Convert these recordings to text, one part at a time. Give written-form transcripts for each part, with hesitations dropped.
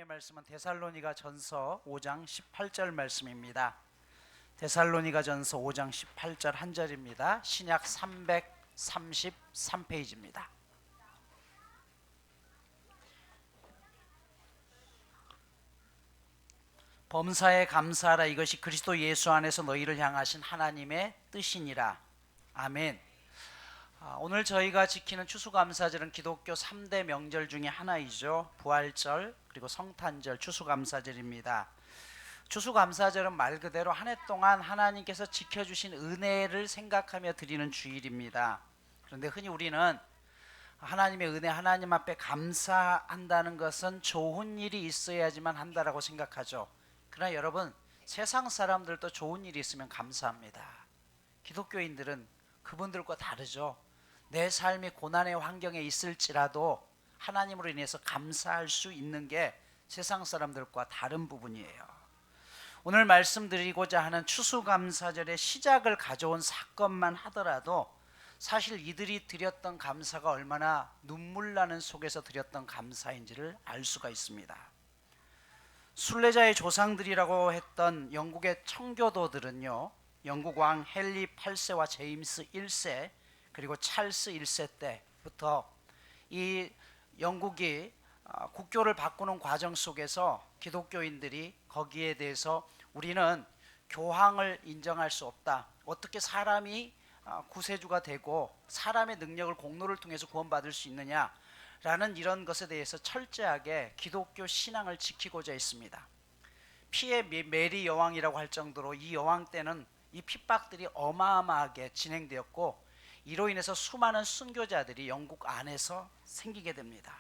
하나님의 말씀은 데살로니가 전서 5장 18절 말씀입니다. 데살로니가 전서 5장 18절 한 절입니다. 신약 333페이지입니다. 범사에 감사하라. 이것이 그리스도 예수 안에서 너희를 향하신 하나님의 뜻이니라. 아멘. 오늘 저희가 지키는 추수감사절은 기독교 3대 명절 중에 하나이죠. 부활절 그리고 성탄절, 추수감사절입니다. 추수감사절은 말 그대로 한 해 동안 하나님께서 지켜주신 은혜를 생각하며 드리는 주일입니다. 그런데 흔히 우리는 하나님의 은혜, 하나님 앞에 감사한다는 것은 좋은 일이 있어야지만 한다라고 생각하죠. 그러나 여러분, 세상 사람들도 좋은 일이 있으면 감사합니다. 기독교인들은 그분들과 다르죠. 내 삶이 고난의 환경에 있을지라도 하나님으로 인해서 감사할 수 있는 게 세상 사람들과 다른 부분이에요. 오늘 말씀드리고자 하는 추수감사절의 시작을 가져온 사건만 하더라도 사실 이들이 드렸던 감사가 얼마나 눈물 나는 속에서 드렸던 감사인지를 알 수가 있습니다. 순례자의 조상들이라고 했던 영국의 청교도들은요, 영국 왕 헨리 8세와 제임스 1세 그리고 찰스 1세 때부터 이 영국이 국교를 바꾸는 과정 속에서 기독교인들이 거기에 대해서 우리는 교황을 인정할 수 없다. 어떻게 사람이 구세주가 되고 사람의 능력을 공로를 통해서 구원받을 수 있느냐라는 이런 것에 대해서 철저하게 기독교 신앙을 지키고자 했습니다. 피의 메리 여왕이라고 할 정도로 이 여왕 때는 이 핍박들이 어마어마하게 진행되었고, 이로 인해서 수많은 순교자들이 영국 안에서 생기게 됩니다.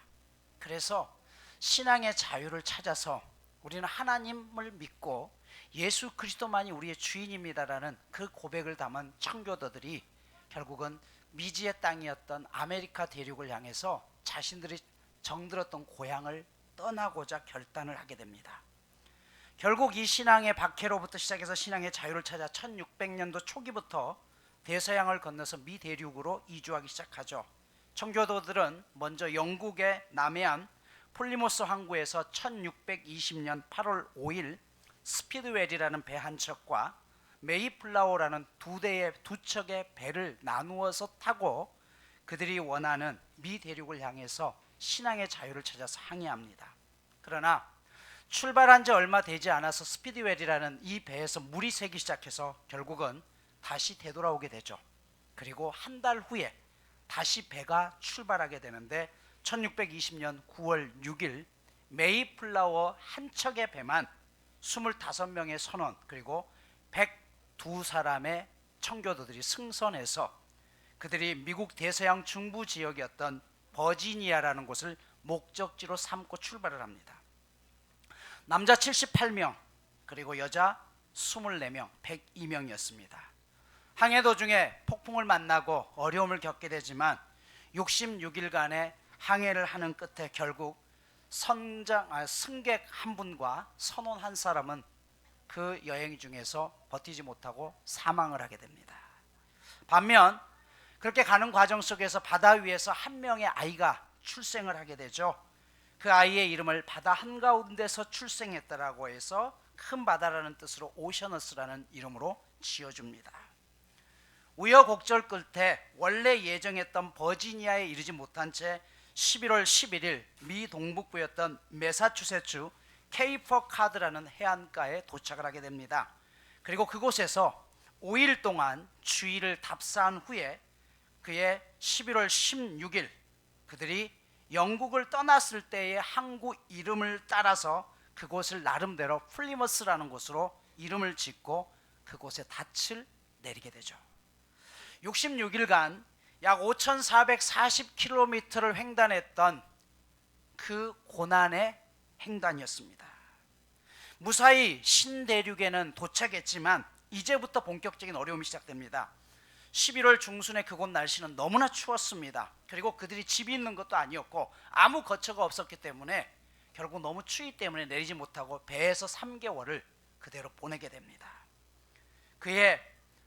그래서 신앙의 자유를 찾아서 우리는 하나님을 믿고 예수 그리스도만이 우리의 주인입니다라는 그 고백을 담은 청교도들이 결국은 미지의 땅이었던 아메리카 대륙을 향해서 자신들이 정들었던 고향을 떠나고자 결단을 하게 됩니다. 결국 이 신앙의 박해로부터 시작해서 신앙의 자유를 찾아 1600년도 초기부터 대서양을 건너서 미 대륙으로 이주하기 시작하죠. 청교도들은 먼저 영국의 남해안 폴리모스 항구에서 1620년 8월 5일 스피드웰이라는 배 한 척과 메이플라워라는 두 척의 배를 나누어서 타고 그들이 원하는 미 대륙을 향해서 신앙의 자유를 찾아서 항해합니다. 그러나 출발한 지 얼마 되지 않아서 스피드웰이라는 이 배에서 물이 새기 시작해서 결국은 다시 되돌아오게 되죠. 그리고 한 달 후에 다시 배가 출발하게 되는데 1620년 9월 6일 메이플라워 한 척의 배만 25명의 선원 그리고 102사람의 청교도들이 승선해서 그들이 미국 대서양 중부 지역이었던 버지니아라는 곳을 목적지로 삼고 출발을 합니다. 남자 78명 그리고 여자 24명 102명이었습니다. 항해 도중에 폭풍을 만나고 어려움을 겪게 되지만 66일간의 항해를 하는 끝에 결국 승객 한 분과 선원 한 사람은 그 여행 중에서 버티지 못하고 사망을 하게 됩니다. 반면 그렇게 가는 과정 속에서 바다 위에서 한 명의 아이가 출생을 하게 되죠. 그 아이의 이름을 바다 한가운데서 출생했다라고 해서 큰 바다라는 뜻으로 오셔너스라는 이름으로 지어줍니다. 우여곡절 끝에 원래 예정했던 버지니아에 이르지 못한 채 11월 11일 미 동북부였던 매사추세츠 케이퍼 카드라는 해안가에 도착을 하게 됩니다. 그리고 그곳에서 5일 동안 주의를 답사한 후에 그의 11월 16일 그들이 영국을 떠났을 때의 항구 이름을 따라서 그곳을 나름대로 플리머스라는 곳으로 이름을 짓고 그곳에 닻을 내리게 되죠. 66일간 약 5,440km를 횡단했던 그 고난의 횡단이었습니다. 무사히 신대륙에는 도착했지만 이제부터 본격적인 어려움이 시작됩니다. 11월 중순에 그곳 날씨는 너무나 추웠습니다. 그리고 그들이 집이 있는 것도 아니었고 아무 거처가 없었기 때문에 결국 너무 추위 때문에 내리지 못하고 배에서 3개월을 그대로 보내게 됩니다. 그해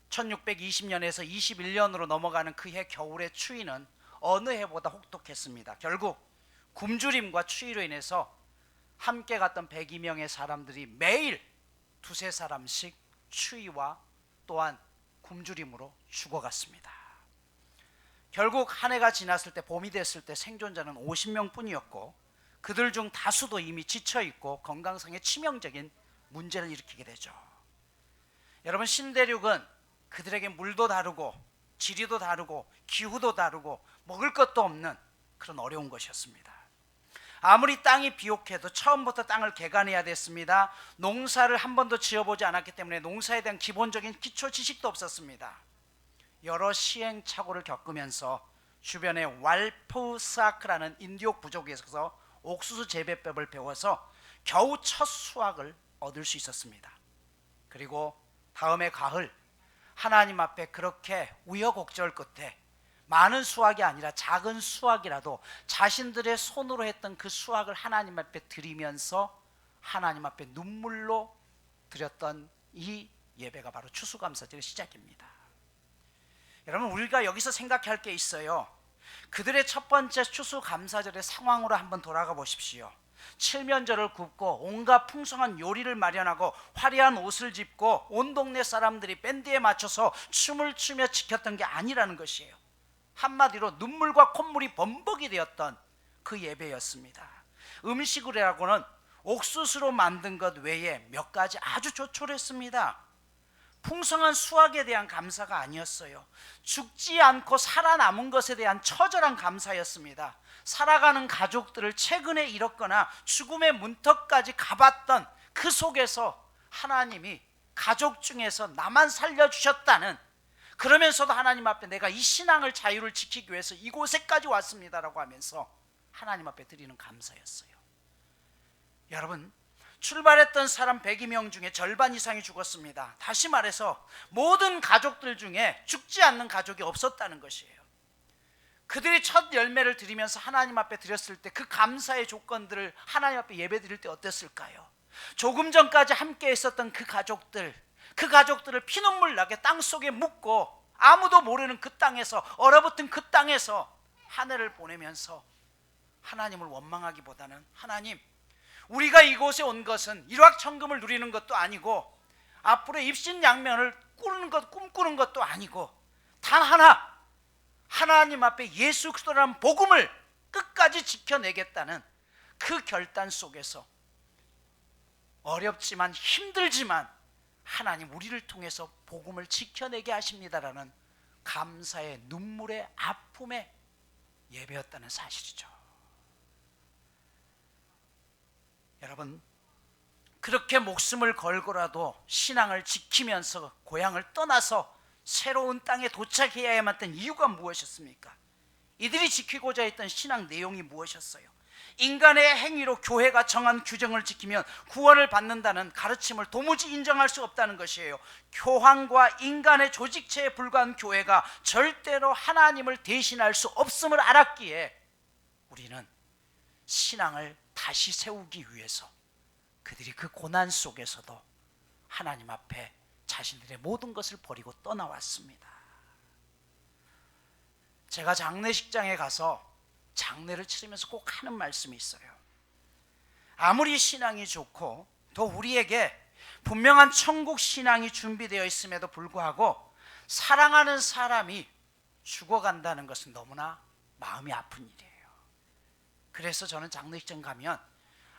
1620년에서 21년으로 넘어가는 그해 겨울의 추위는 어느 해보다 혹독했습니다. 결국 굶주림과 추위로 인해서 함께 갔던 102명의 사람들이 매일 두세 사람씩 추위와 또한 굶주림으로 죽어갔습니다. 결국 한 해가 지났을 때, 봄이 됐을 때 생존자는 50명 뿐이었고, 그들 중 다수도 이미 지쳐있고 건강상의 치명적인 문제를 일으키게 되죠. 여러분, 신대륙은 그들에게 물도 다르고 지리도 다르고 기후도 다르고 먹을 것도 없는 그런 어려운 것이었습니다. 아무리 땅이 비옥해도 처음부터 땅을 개간해야 됐습니다. 농사를 한 번도 지어보지 않았기 때문에 농사에 대한 기본적인 기초 지식도 없었습니다. 여러 시행착오를 겪으면서 주변의 왈푸사크라는 인디옥 부족에서 옥수수 재배법을 배워서 겨우 첫 수확을 얻을 수 있었습니다. 그리고 다음해 가을, 하나님 앞에 그렇게 우여곡절 끝에 많은 수확이 아니라 작은 수확이라도 자신들의 손으로 했던 그 수확을 하나님 앞에 드리면서 하나님 앞에 눈물로 드렸던 이 예배가 바로 추수감사절의 시작입니다. 여러분, 우리가 여기서 생각할 게 있어요. 그들의 첫 번째 추수감사절의 상황으로 한번 돌아가 보십시오. 칠면조를 굽고 온갖 풍성한 요리를 마련하고 화려한 옷을 입고 온 동네 사람들이 밴드에 맞춰서 춤을 추며 지켰던 게 아니라는 것이에요. 한마디로 눈물과 콧물이 범벅이 되었던 그 예배였습니다. 음식이라고는 옥수수로 만든 것 외에 몇 가지 아주 조촐했습니다. 풍성한 수확에 대한 감사가 아니었어요. 죽지 않고 살아남은 것에 대한 처절한 감사였습니다. 살아가는 가족들을 최근에 잃었거나 죽음의 문턱까지 가봤던 그 속에서 하나님이 가족 중에서 나만 살려주셨다는, 그러면서도 하나님 앞에 내가 이 신앙을 자유를 지키기 위해서 이곳에까지 왔습니다라고 하면서 하나님 앞에 드리는 감사였어요. 여러분, 출발했던 사람 102명 중에 절반 이상이 죽었습니다. 다시 말해서 모든 가족들 중에 죽지 않는 가족이 없었다는 것이에요. 그들이 첫 열매를 드리면서 하나님 앞에 드렸을 때 그 감사의 조건들을 하나님 앞에 예배 드릴 때 어땠을까요? 조금 전까지 함께 있었던 그 가족들을 피눈물 나게 땅속에 묻고 아무도 모르는 그 땅에서, 얼어붙은 그 땅에서 한 해를 보내면서 하나님을 원망하기보다는, 하나님, 우리가 이곳에 온 것은 일확천금을 누리는 것도 아니고 앞으로 입신양면을 꿈꾸는 것도 아니고 단 하나, 하나님 앞에 예수 그리스도라는 복음을 끝까지 지켜내겠다는 그 결단 속에서 어렵지만 힘들지만 하나님 우리를 통해서 복음을 지켜내게 하십니다라는 감사의 눈물의 아픔의 예배였다는 사실이죠. 여러분, 그렇게 목숨을 걸고라도 신앙을 지키면서 고향을 떠나서 새로운 땅에 도착해야만 했던 이유가 무엇이었습니까? 이들이 지키고자 했던 신앙 내용이 무엇이었어요? 인간의 행위로 교회가 정한 규정을 지키면 구원을 받는다는 가르침을 도무지 인정할 수 없다는 것이에요. 교황과 인간의 조직체에 불과한 교회가 절대로 하나님을 대신할 수 없음을 알았기에 우리는 신앙을 다시 세우기 위해서 그들이 그 고난 속에서도 하나님 앞에 자신들의 모든 것을 버리고 떠나왔습니다. 제가 장례식장에 가서 장례를 치르면서 꼭 하는 말씀이 있어요. 아무리 신앙이 좋고 또 우리에게 분명한 천국 신앙이 준비되어 있음에도 불구하고 사랑하는 사람이 죽어간다는 것은 너무나 마음이 아픈 일이에요. 그래서 저는 장례식장 가면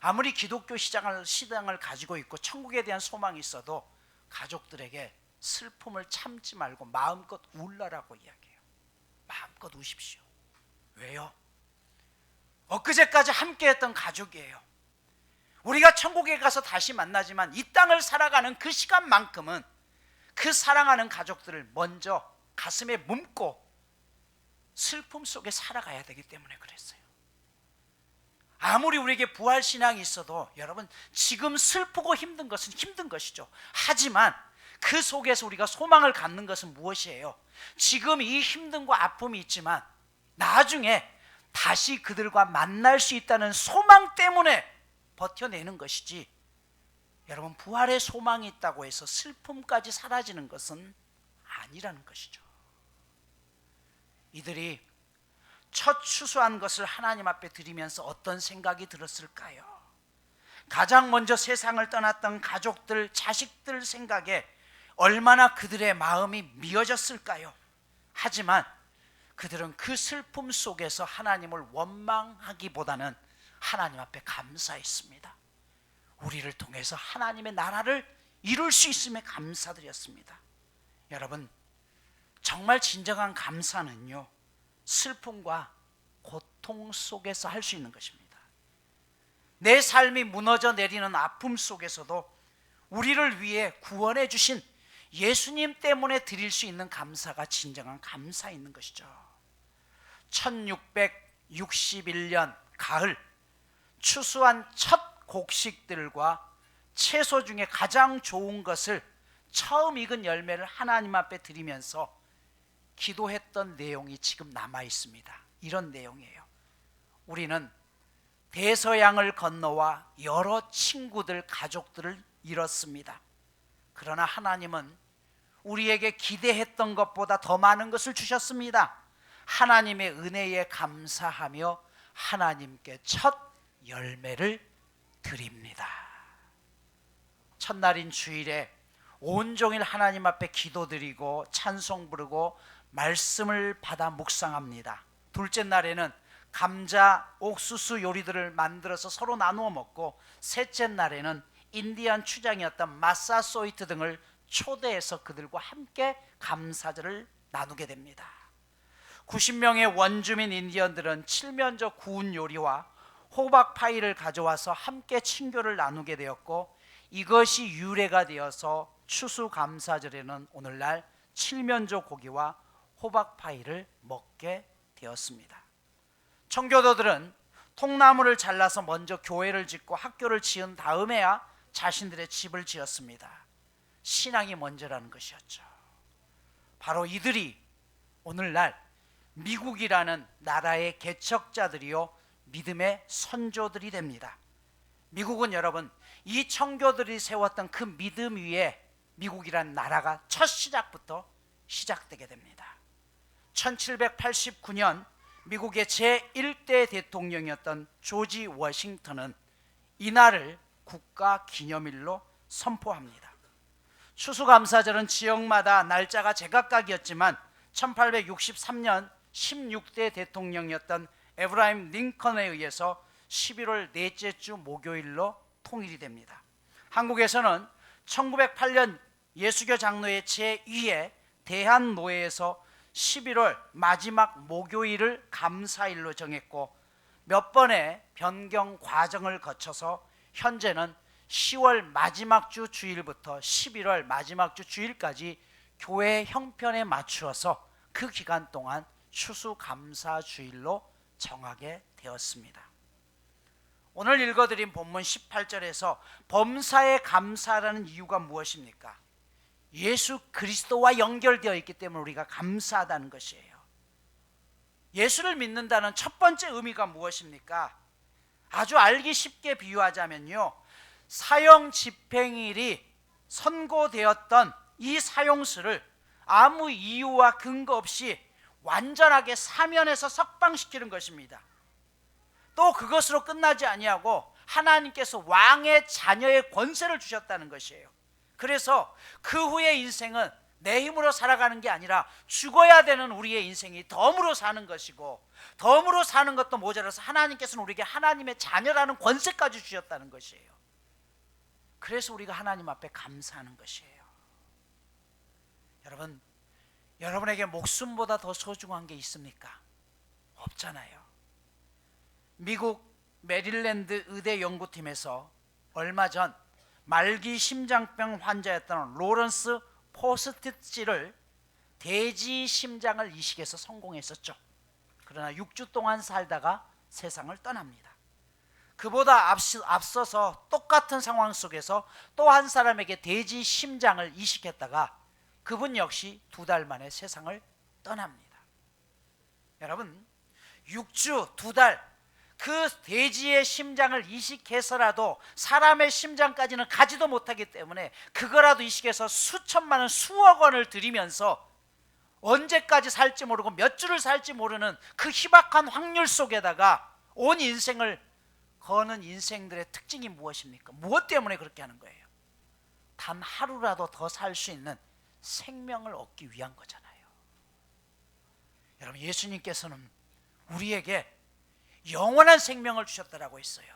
아무리 기독교 신앙을 가지고 있고 천국에 대한 소망이 있어도 가족들에게 슬픔을 참지 말고 마음껏 울라라고 이야기해요. 마음껏 우십시오. 왜요? 엊그제까지 함께했던 가족이에요. 우리가 천국에 가서 다시 만나지만 이 땅을 살아가는 그 시간만큼은 그 사랑하는 가족들을 먼저 가슴에 묻고 슬픔 속에 살아가야 되기 때문에 그랬어요. 아무리 우리에게 부활신앙이 있어도 여러분, 지금 슬프고 힘든 것은 힘든 것이죠. 하지만 그 속에서 우리가 소망을 갖는 것은 무엇이에요? 지금 이 힘듦과 아픔이 있지만 나중에 다시 그들과 만날 수 있다는 소망 때문에 버텨내는 것이지, 여러분, 부활의 소망이 있다고 해서 슬픔까지 사라지는 것은 아니라는 것이죠. 이들이 첫 추수한 것을 하나님 앞에 드리면서 어떤 생각이 들었을까요? 가장 먼저 세상을 떠났던 가족들, 자식들 생각에 얼마나 그들의 마음이 미어졌을까요? 하지만 그들은 그 슬픔 속에서 하나님을 원망하기보다는 하나님 앞에 감사했습니다. 우리를 통해서 하나님의 나라를 이룰 수 있음에 감사드렸습니다. 여러분, 정말 진정한 감사는요, 슬픔과 고통 속에서 할 수 있는 것입니다. 내 삶이 무너져 내리는 아픔 속에서도 우리를 위해 구원해 주신 예수님 때문에 드릴 수 있는 감사가 진정한 감사 있는 것이죠. 1661년 가을, 추수한 첫 곡식들과 채소 중에 가장 좋은 것을 처음 익은 열매를 하나님 앞에 드리면서 기도했던 내용이 지금 남아 있습니다. 이런 내용이에요. 우리는 대서양을 건너와 여러 친구들, 가족들을 잃었습니다. 그러나 하나님은 우리에게 기대했던 것보다 더 많은 것을 주셨습니다. 하나님의 은혜에 감사하며 하나님께 첫 열매를 드립니다. 첫날인 주일에 온종일 하나님 앞에 기도드리고 찬송 부르고 말씀을 받아 묵상합니다. 둘째 날에는 감자, 옥수수 요리들을 만들어서 서로 나누어 먹고, 셋째 날에는 인디안 추장이었던 마사소이트 등을 초대해서 그들과 함께 감사절을 나누게 됩니다. 90명의 원주민 인디언들은 칠면조 구운 요리와 호박 파이를 가져와서 함께 친교를 나누게 되었고, 이것이 유래가 되어서 추수감사절에는 오늘날 칠면조 고기와 호박 파이를 먹게 되었습니다. 청교도들은 통나무를 잘라서 먼저 교회를 짓고 학교를 지은 다음에야 자신들의 집을 지었습니다. 신앙이 먼저라는 것이었죠. 바로 이들이 오늘날 미국이라는 나라의 개척자들이요, 믿음의 선조들이 됩니다. 미국은 여러분, 이 청교들이 세웠던 그 믿음 위에 미국이라는 나라가 첫 시작부터 시작되게 됩니다. 1789년 미국의 제1대 대통령이었던 조지 워싱턴은 이날을 국가기념일로 선포합니다. 추수감사절은 지역마다 날짜가 제각각이었지만 1863년 16대 대통령이었던 에브라임 링컨에 의해서 11월 넷째 주 목요일로 통일이 됩니다. 한국에서는 1908년 예수교 장로회 제2회 대한노회에서 11월 마지막 목요일을 감사일로 정했고, 몇 번의 변경 과정을 거쳐서 현재는 10월 마지막 주 주일부터 11월 마지막 주 주일까지 교회 형편에 맞추어서 그 기간 동안 추수감사주일로 정하게 되었습니다. 오늘 읽어드린 본문 18절에서 범사에 감사라는 이유가 무엇입니까? 예수 그리스도와 연결되어 있기 때문에 우리가 감사하다는 것이에요. 예수를 믿는다는 첫 번째 의미가 무엇입니까? 아주 알기 쉽게 비유하자면요, 사형 집행일이 선고되었던 이 사형수를 아무 이유와 근거 없이 완전하게 사면에서 석방시키는 것입니다. 또 그것으로 끝나지 아니하고 하나님께서 왕의 자녀의 권세를 주셨다는 것이에요. 그래서 그 후의 인생은 내 힘으로 살아가는 게 아니라 죽어야 되는 우리의 인생이 덤으로 사는 것이고, 덤으로 사는 것도 모자라서 하나님께서는 우리에게 하나님의 자녀라는 권세까지 주셨다는 것이에요. 그래서 우리가 하나님 앞에 감사하는 것이에요. 여러분, 여러분에게 목숨보다 더 소중한 게 있습니까? 없잖아요. 미국 메릴랜드 의대 연구팀에서 얼마 전 말기 심장병 환자였던 로런스 포스티치를 돼지 심장을 이식해서 성공했었죠. 그러나 6주 동안 살다가 세상을 떠납니다. 그보다 앞서서 똑같은 상황 속에서 또 한 사람에게 돼지 심장을 이식했다가 그분 역시 2달 만에 세상을 떠납니다. 여러분, 6주, 2달 그 돼지의 심장을 이식해서라도 사람의 심장까지는 가지도 못하기 때문에 그거라도 이식해서 수천만 원, 수억 원을 들이면서 언제까지 살지 모르고 몇 주를 살지 모르는 그 희박한 확률 속에다가 온 인생을 거는 인생들의 특징이 무엇입니까? 무엇 때문에 그렇게 하는 거예요? 단 하루라도 더 살 수 있는 생명을 얻기 위한 거잖아요. 여러분, 예수님께서는 우리에게 영원한 생명을 주셨다라고 했어요.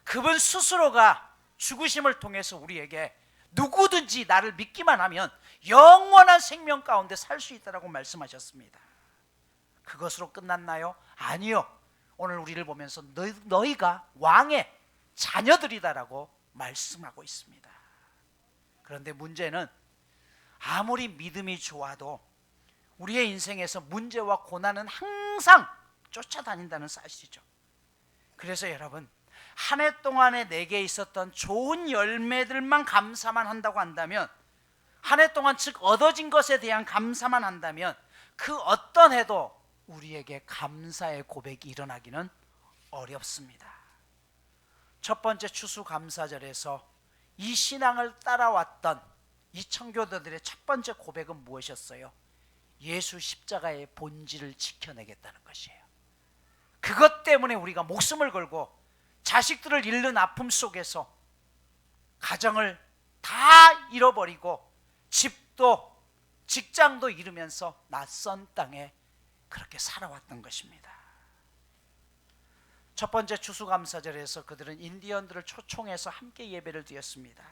그분 스스로가 죽으심을 통해서 우리에게 누구든지 나를 믿기만 하면 영원한 생명 가운데 살 수 있다라고 말씀하셨습니다. 그것으로 끝났나요? 아니요. 오늘 우리를 보면서 너희가 왕의 자녀들이다라고 말씀하고 있습니다. 그런데 문제는 아무리 믿음이 좋아도 우리의 인생에서 문제와 고난은 항상 쫓아다닌다는 사실이죠. 그래서 여러분, 한 해 동안에 내게 있었던 좋은 열매들만 감사만 한다고 한다면, 한 해 동안 즉 얻어진 것에 대한 감사만 한다면 그 어떤 해도 우리에게 감사의 고백이 일어나기는 어렵습니다. 첫 번째 추수감사절에서 이 신앙을 따라왔던 이 청교도들의 첫 번째 고백은 무엇이었어요? 예수 십자가의 본질을 지켜내겠다는 것이에요. 그것 때문에 우리가 목숨을 걸고 자식들을 잃는 아픔 속에서 가정을 다 잃어버리고 집도 직장도 잃으면서 낯선 땅에 그렇게 살아왔던 것입니다. 첫 번째 추수감사절에서 그들은 인디언들을 초청해서 함께 예배를 드렸습니다.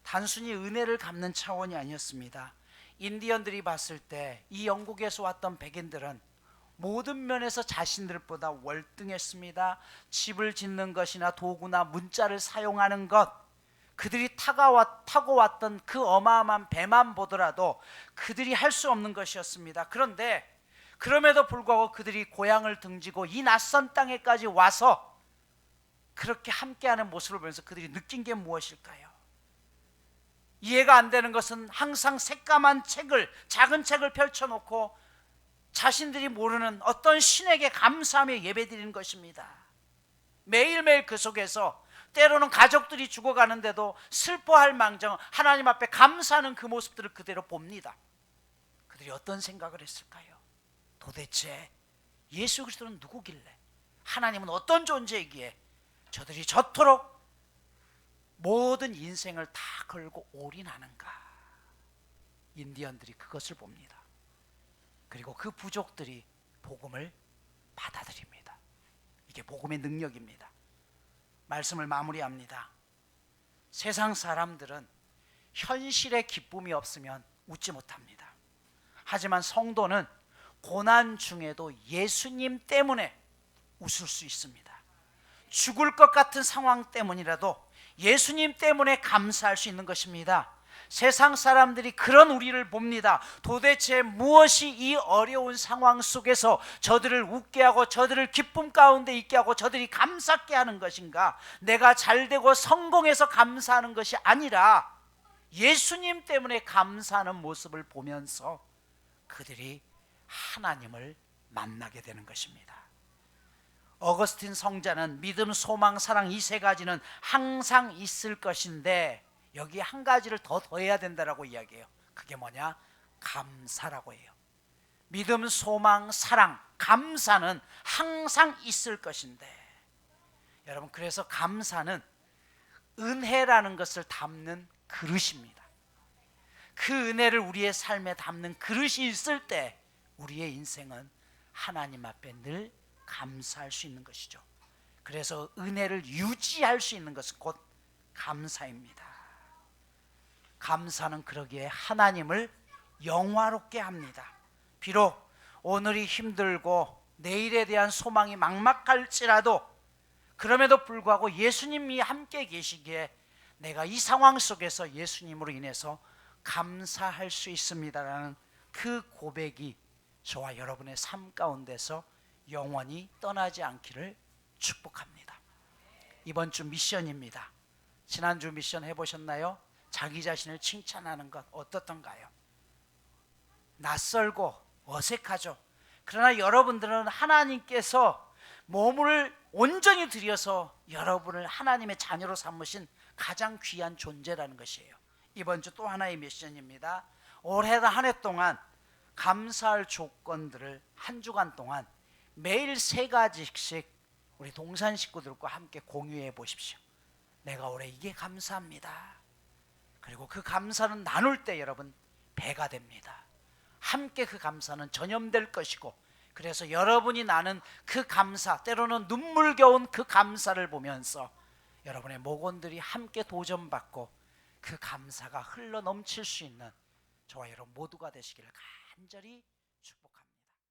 단순히 은혜를 갚는 차원이 아니었습니다. 인디언들이 봤을 때 이 영국에서 왔던 백인들은 모든 면에서 자신들보다 월등했습니다. 집을 짓는 것이나 도구나 문자를 사용하는 것, 그들이 타고 왔던 그 어마어마한 배만 보더라도 그들이 할 수 없는 것이었습니다. 그런데 그럼에도 불구하고 그들이 고향을 등지고 이 낯선 땅에까지 와서 그렇게 함께하는 모습을 보면서 그들이 느낀 게 무엇일까요? 이해가 안 되는 것은 항상 새까만 책을, 작은 책을 펼쳐놓고 자신들이 모르는 어떤 신에게 감사하며 예배드리는 것입니다. 매일매일 그 속에서 때로는 가족들이 죽어가는데도 슬퍼할 망정 하나님 앞에 감사하는 그 모습들을 그대로 봅니다. 그들이 어떤 생각을 했을까요? 도대체 예수 그리스도는 누구길래, 하나님은 어떤 존재이기에 저들이 저토록 모든 인생을 다 걸고 올인하는가? 인디언들이 그것을 봅니다. 그리고 그 부족들이 복음을 받아들입니다. 이게 복음의 능력입니다. 말씀을 마무리합니다. 세상 사람들은 현실의 기쁨이 없으면 웃지 못합니다. 하지만 성도는 고난 중에도 예수님 때문에 웃을 수 있습니다. 죽을 것 같은 상황 때문이라도 예수님 때문에 감사할 수 있는 것입니다. 세상 사람들이 그런 우리를 봅니다. 도대체 무엇이 이 어려운 상황 속에서 저들을 웃게 하고 저들을 기쁨 가운데 있게 하고 저들이 감사케 하는 것인가? 내가 잘되고 성공해서 감사하는 것이 아니라 예수님 때문에 감사하는 모습을 보면서 그들이 하나님을 만나게 되는 것입니다. 어거스틴 성자는 믿음, 소망, 사랑 이 세 가지는 항상 있을 것인데 여기 한 가지를 더 더해야 된다라고 이야기해요. 그게 뭐냐? 감사라고 해요. 믿음, 소망, 사랑, 감사는 항상 있을 것인데, 여러분, 그래서 감사는 은혜라는 것을 담는 그릇입니다. 그 은혜를 우리의 삶에 담는 그릇이 있을 때 우리의 인생은 하나님 앞에 늘 감사할 수 있는 것이죠. 그래서 은혜를 유지할 수 있는 것은 곧 감사입니다. 감사는 그러기에 하나님을 영화롭게 합니다. 비록 오늘이 힘들고 내일에 대한 소망이 막막할지라도 그럼에도 불구하고 예수님이 함께 계시기에 내가 이 상황 속에서 예수님으로 인해서 감사할 수 있습니다라는 그 고백이 저와 여러분의 삶 가운데서 영원히 떠나지 않기를 축복합니다. 이번 주 미션입니다. 지난주 미션 해보셨나요? 자기 자신을 칭찬하는 것 어떻던가요? 낯설고 어색하죠. 그러나 여러분들은 하나님께서 몸을 온전히 들여서 여러분을 하나님의 자녀로 삼으신 가장 귀한 존재라는 것이에요. 이번 주 또 하나의 미션입니다. 올해 한 해 동안 감사할 조건들을 한 주간 동안 매일 3가지씩 우리 동산 식구들과 함께 공유해 보십시오. 내가 올해 이게 감사합니다. 그리고 그 감사는 나눌 때 여러분 배가 됩니다. 함께 그 감사는 전염될 것이고, 그래서 여러분이 나는 그 감사, 때로는 눈물겨운 그 감사를 보면서 여러분의 목원들이 함께 도전받고 그 감사가 흘러 넘칠 수 있는 저와 여러분 모두가 되시기를 간절히